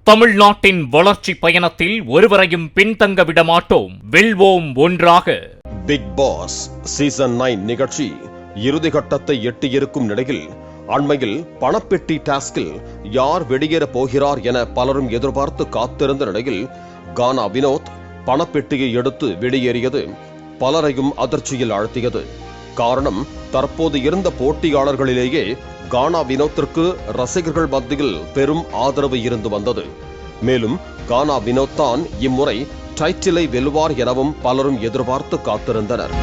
தமிழ்நாட்டின் வளர்ச்சி பயணத்தில் ஒருவரையும் பின்தங்க விடமாட்டோம், வெல்வோம் ஒன்றாக. பிக் பாஸ் சீசன் 9 நிகழ்ச்சி இறுதி கட்டத்தை எட்டியிருக்கும் நிலையில் அண்மையில் பணப்பெட்டி டாஸ்கில் யார் வெளியேற போகிறார் என பலரும் எதிர்பார்த்து காத்திருந்த நிலையில் கானா வினோத் பணப்பெட்டியை எடுத்து வெளியேறியது பலரையும் அதிர்ச்சியில் ஆழ்த்தியது. காரணம், தற்போது இருந்த போட்டியாளர்களிலேயே கானா வினோத்திற்கு ரசிகர்கள் மத்தியில் பெரும் ஆதரவு இருந்து வந்தது. மேலும் கானா வினோத் தான் இம்முறை டைட்டிலை வெல்வார் எனவும் பலரும் எதிர்பார்த்து காத்திருந்தனர்.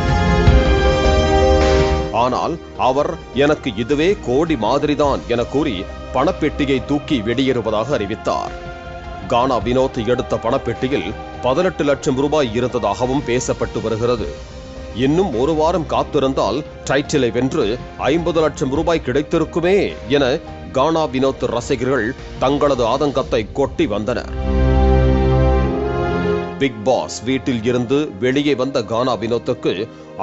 ஆனால் அவர் எனக்கு இதுவே கோடி மாதிரிதான் என கூறி பணப்பெட்டியை தூக்கி வெளியேறுவதாக அறிவித்தார். கானா வினோத் எடுத்த பணப்பெட்டியில் 18 லட்சம் ரூபாய் இருந்ததாகவும் பேசப்பட்டு வருகிறது. இன்னும் ஒரு வாரம் காத்திருந்தால் டைட்டிலை வென்று 50 லட்சம் ரூபாய் கிடைத்திருக்குமே என கானா வினோத் ரசிகர்கள் தங்களது ஆதங்கத்தை கொட்டி வந்தனர். பிக் பாஸ் வீட்டில் இருந்து வெளியே வந்த கானா வினோத்துக்கு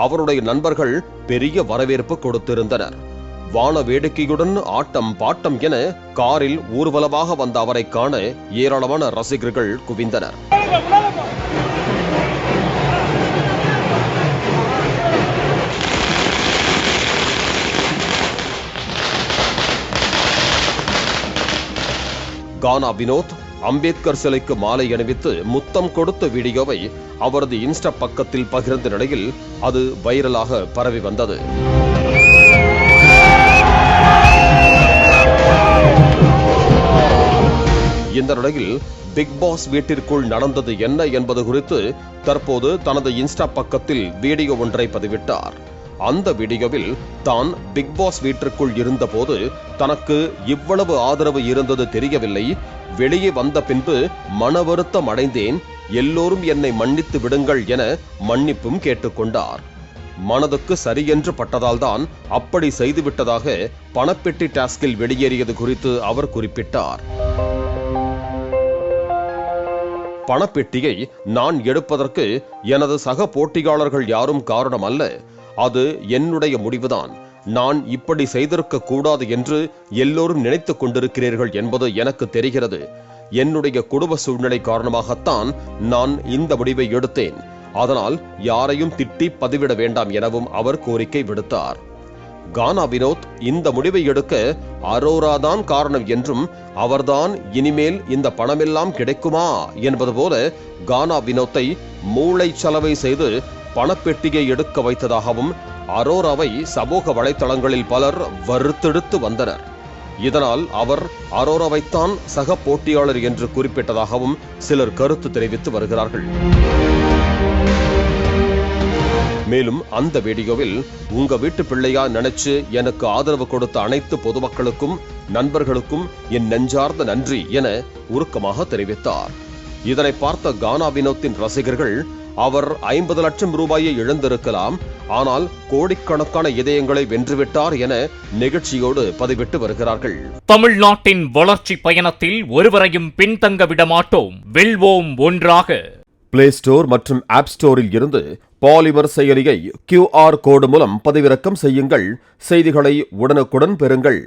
அவருடைய நண்பர்கள் பெரிய வரவேற்பு கொடுத்திருந்தனர். வான வேடிக்கையுடன் ஆட்டம் பாட்டம் என காரில் ஊர்வலமாக வந்த அவரை காண ஏராளமான ரசிகர்கள் குவிந்தனர். கானா வினோத் அம்பேத்கர் சிலைக்கு மாலை அணிவித்து முத்தம் கொடுத்த வீடியோவை அவரது இன்ஸ்டா பக்கத்தில் பகிர்ந்த நிலையில் அது வைரலாக பரவி வந்தது. இந்த நிலையில் பிக் பாஸ் வீட்டிற்குள் நடந்தது என்ன என்பது குறித்து தற்போது தனது இன்ஸ்டா பக்கத்தில் வீடியோ ஒன்றை பதிவிட்டார். அந்த வீடியோவில் தான் பிக் பாஸ் வீட்டிற்குள் இருந்தபோது தனக்கு இவ்வளவு ஆதரவு இருந்தது தெரியவில்லை, வெளியே வந்த பின்பு மன வருத்தம் அடைந்தேன், எல்லோரும் என்னை மன்னித்து விடுங்கள் என மன்னிப்பும் கேட்டுக்கொண்டார். மனதுக்கு சரியென்று பட்டதால் தான் அப்படி செய்துவிட்டதாக பணப்பெட்டி டாஸ்கில் வெளியேறியது குறித்து அவர் குறிப்பிட்டார். பணப்பெட்டியை நான் எடுப்பதற்கு எனது சக போட்டியாளர்கள் யாரும் காரணம் அல்ல, அது என்னுடைய முடிவுதான். நான் இப்படி செய்திருக்க கூடாது என்று எல்லோரும் நினைத்துக் கொண்டிருக்கிறீர்கள் என்பது எனக்கு தெரிகிறது. என்னுடைய குடும்ப சூழ்நிலை காரணமாகத்தான் நான் இந்த முடிவை எடுத்தேன். அதனால் யாரையும் திட்டி பதிவிட வேண்டாம் எனவும் அவர் கோரிக்கை விடுத்தார். கானா வினோத் இந்த முடிவை எடுக்க அரோரா தான் காரணம் என்றும் அவர்தான் இனிமேல் இந்த பணமெல்லாம் கிடைக்குமா என்பது போல கானா வினோத்தை மூளை சலவை செய்து பணப்பெட்டியை எடுக்க வைத்ததாகவும் அரோராவை சமூக வலைதளங்களில் பலர் வறுத்தெடுத்து வந்தனர். இதனால் அவர் அரோராவைத்தான் சக போட்டியாளர் என்று குறிப்பிட்டதாகவும் சிலர் கருத்து தெரிவித்து வருகிறார்கள். மேலும் அந்த வீடியோவில் உங்க வீட்டு பிள்ளையா நினைச்சு எனக்கு ஆதரவு கொடுத்த அனைத்து பொதுமக்களுக்கும் நண்பர்களுக்கும் என் நெஞ்சார்ந்த நன்றி என உருக்கமாக தெரிவித்தார். இதனை பார்த்த கானா வினோத்தின் ரசிகர்கள் அவர் 50 லட்சம் ரூபாயை இழந்திருக்கலாம், ஆனால் கோடிக்கணக்கான இதயங்களை வென்றுவிட்டார் என நெகிழ்ச்சியோடு பதிவிட்டு வருகிறார்கள். தமிழ்நாட்டின் வளர்ச்சி பயணத்தில் ஒருவரையும் பின்தங்க விடமாட்டோம், வெல்வோம் ஒன்றாக. பிளே ஸ்டோர் மற்றும் ஆப் ஸ்டோரில் இருந்து பாலிமர் செயலியை QR கோடு மூலம் பதிவிறக்கம் செய்யுங்கள். செய்திகளை உடனுக்குடன் பெறுங்கள்.